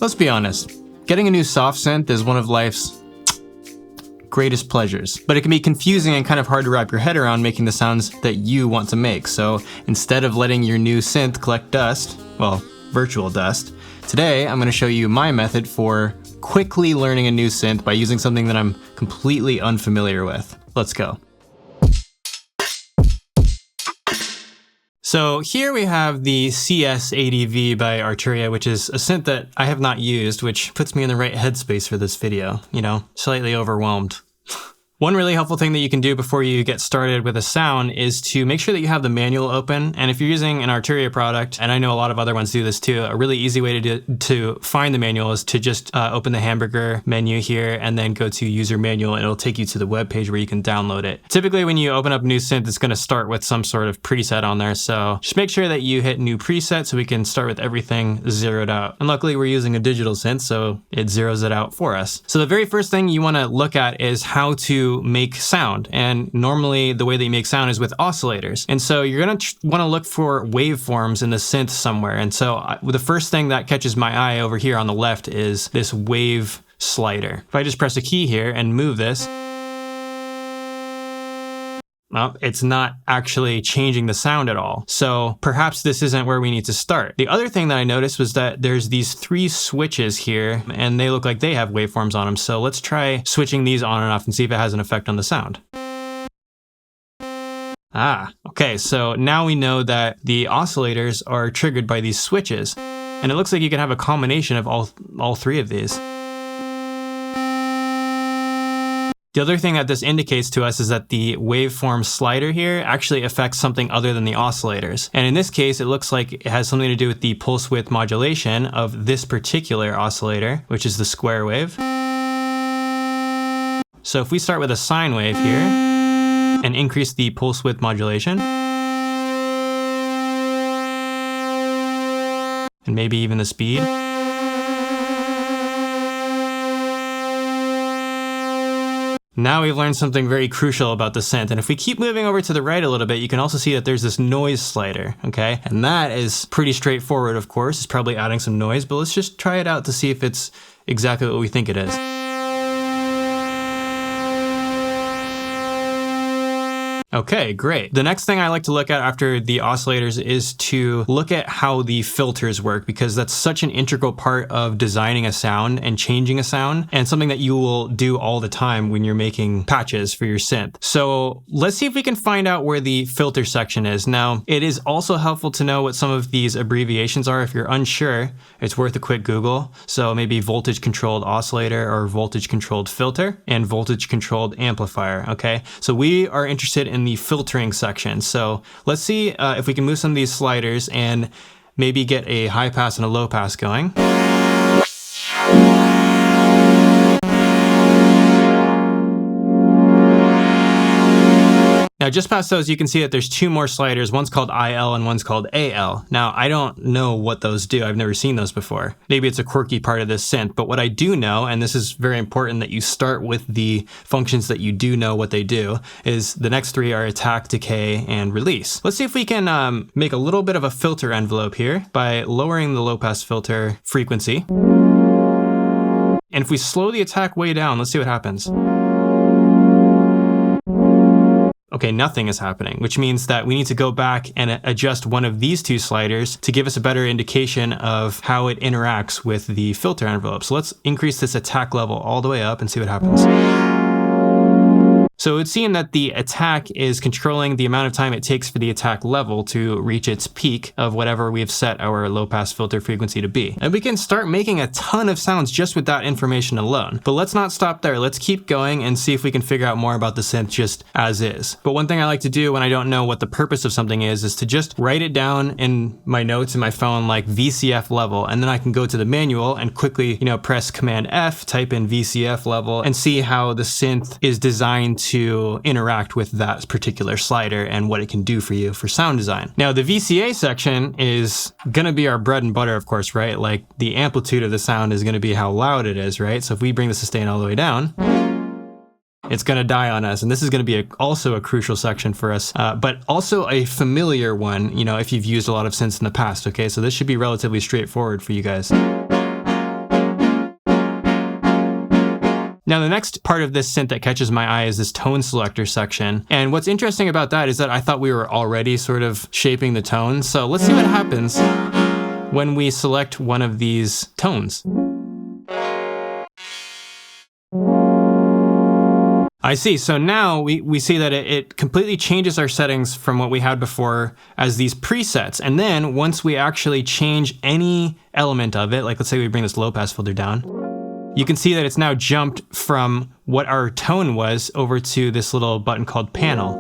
Let's be honest, getting a new soft synth is one of life's greatest pleasures, but it can be confusing and kind of hard to wrap your head around making the sounds that you want to make. So instead of letting your new synth collect dust, well, virtual dust, today I'm going to show you my method for quickly learning a new synth by using something that I'm completely unfamiliar with. Let's go. So here we have the CS80V by Arturia, which is a synth that I have not used, which puts me in the right headspace for this video, slightly overwhelmed. One really helpful thing that you can do before you get started with a sound is to make sure that you have the manual open. And if you're using an Arturia product, and I know a lot of other ones do this too, a really easy way to find the manual is to just open the hamburger menu here and then go to user manual, and it'll take you to the web page where you can download it. Typically when you open up new synth, it's going to start with some sort of preset on there. So just make sure that you hit new preset so we can start with everything zeroed out. And luckily we're using a digital synth, so it zeroes it out for us. So the very first thing you want to look at is how to make sound. And normally the way that you make sound is with oscillators. And so you're going to want to look for waveforms in the synth somewhere. And so the first thing that catches my eye over here on the left is this wave slider. If I just press a key here and move this, well, it's not actually changing the sound at all. So perhaps this isn't where we need to start. The other thing that I noticed was that there's these 3 switches here, and they look like they have waveforms on them. So let's try switching these on and off and see if it has an effect on the sound. Okay, so now we know that the oscillators are triggered by these switches. And it looks like you can have a combination of all 3 of these. The other thing that this indicates to us is that the waveform slider here actually affects something other than the oscillators. And in this case, it looks like it has something to do with the pulse width modulation of this particular oscillator, which is the square wave. So if we start with a sine wave here and increase the pulse width modulation, and maybe even the speed, now we've learned something very crucial about the synth. And if we keep moving over to the right a little bit, you can also see that there's this noise slider, okay? And that is pretty straightforward, of course. It's probably adding some noise, but let's just try it out to see if it's exactly what we think it is. Okay, great. The next thing I like to look at after the oscillators is to look at how the filters work, because that's such an integral part of designing a sound and changing a sound, and something that you will do all the time when you're making patches for your synth. So let's see if we can find out where the filter section is. Now, it is also helpful to know what some of these abbreviations are. If you're unsure, it's worth a quick Google. So maybe voltage controlled oscillator or voltage controlled filter and voltage controlled amplifier, okay? So we are interested in the filtering section. So let's see if we can move some of these sliders and maybe get a high pass and a low pass going. Now, just past those, you can see that there's 2 more sliders. One's called IL and one's called AL. Now, I don't know what those do. I've never seen those before. Maybe it's a quirky part of this synth, but what I do know, and this is very important that you start with the functions that you do know what they do, is the next 3 are attack, decay, and release. Let's see if we can make a little bit of a filter envelope here by lowering the low pass filter frequency. And if we slow the attack way down, let's see what happens. Okay, nothing is happening, which means that we need to go back and adjust one of these 2 sliders to give us a better indication of how it interacts with the filter envelope. So let's increase this attack level all the way up and see what happens. So it would seem that the attack is controlling the amount of time it takes for the attack level to reach its peak of whatever we've set our low pass filter frequency to be. And we can start making a ton of sounds just with that information alone. But let's not stop there. Let's keep going and see if we can figure out more about the synth just as is. But one thing I like to do when I don't know what the purpose of something is to just write it down in my notes in my phone like VCF level, and then I can go to the manual and quickly, press Command F, type in VCF level, and see how the synth is designed to interact with that particular slider and what it can do for you for sound design. Now, the VCA section is gonna be our bread and butter, of course, right? Like the amplitude of the sound is gonna be how loud it is, right? So if we bring the sustain all the way down, it's going to die on us. And this is going to be also a crucial section for us, but also a familiar one, if you've used a lot of synths in the past, okay? So this should be relatively straightforward for you guys. Now, the next part of this synth that catches my eye is this tone selector section. And what's interesting about that is that I thought we were already sort of shaping the tones. So let's see what happens when we select one of these tones. I see. So now we see that it completely changes our settings from what we had before as these presets. And then once we actually change any element of it, like let's say we bring this low pass filter down, you can see that it's now jumped from what our tone was over to this little button called panel,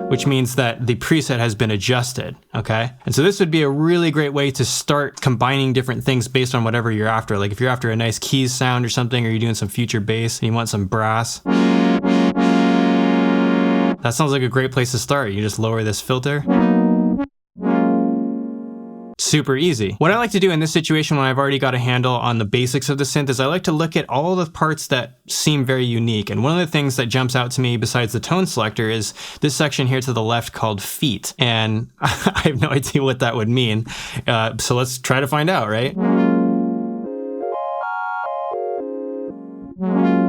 which means that the preset has been adjusted, okay? And so this would be a really great way to start combining different things based on whatever you're after. Like if you're after a nice keys sound or something, or you're doing some future bass and you want some brass, that sounds like a great place to start. You just lower this filter. Super easy. What I like to do in this situation when I've already got a handle on the basics of the synth is I like to look at all the parts that seem very unique. And one of the things that jumps out to me besides the tone selector is this section here to the left called feet. And I have no idea what that would mean. So let's try to find out, right?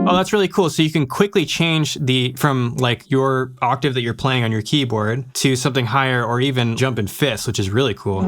Oh, that's really cool. So you can quickly change from like your octave that you're playing on your keyboard to something higher, or even jump in fifths, which is really cool.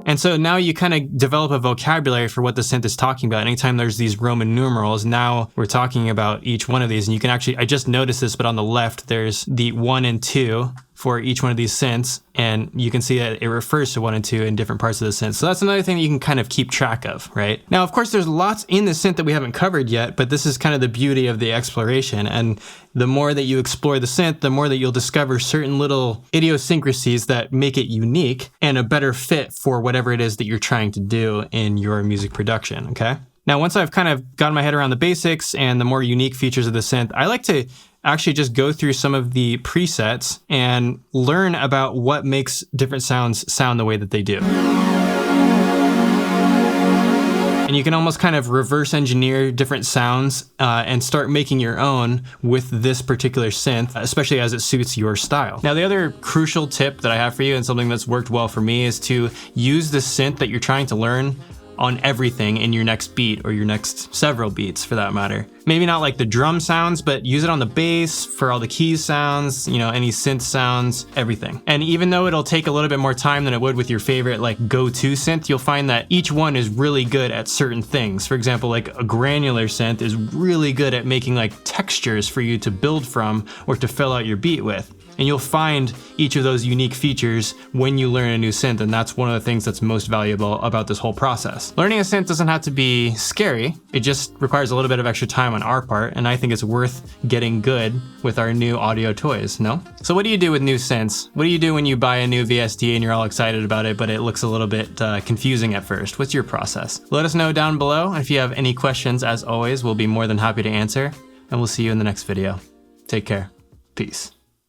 And so now you kind of develop a vocabulary for what the synth is talking about. Anytime there's these Roman numerals, now we're talking about each one of these. And you can actually, I just noticed this, but on the left, there's the 1 and 2 for each one of these synths. And you can see that it refers to 1 and 2 in different parts of the synth. So that's another thing that you can kind of keep track of, right? Now, of course, there's lots in the synth that we haven't covered yet, but this is kind of the beauty of the exploration. And the more that you explore the synth, the more that you'll discover certain little idiosyncrasies that make it unique and a better fit for whatever it is that you're trying to do in your music production, okay? Now, once I've kind of gotten my head around the basics and the more unique features of the synth, I like to actually just go through some of the presets and learn about what makes different sounds sound the way that they do. And you can almost kind of reverse engineer different sounds and start making your own with this particular synth, especially as it suits your style. Now, the other crucial tip that I have for you, and something that's worked well for me, is to use the synth that you're trying to learn on everything in your next beat, or your next several beats for that matter. Maybe not like the drum sounds, but use it on the bass for all the keys sounds, you know, any synth sounds, everything. And even though it'll take a little bit more time than it would with your favorite like go-to synth, you'll find that each one is really good at certain things. For example, like a granular synth is really good at making like textures for you to build from or to fill out your beat with. And you'll find each of those unique features when you learn a new synth, and that's one of the things that's most valuable about this whole process. Learning a synth doesn't have to be scary, it just requires a little bit of extra time on our part, and I think it's worth getting good with our new audio toys, no? So what do you do with new synths? What do you do when you buy a new VST and you're all excited about it, but it looks a little bit confusing at first? What's your process? Let us know down below, and if you have any questions, as always, we'll be more than happy to answer, and we'll see you in the next video. Take care. Peace.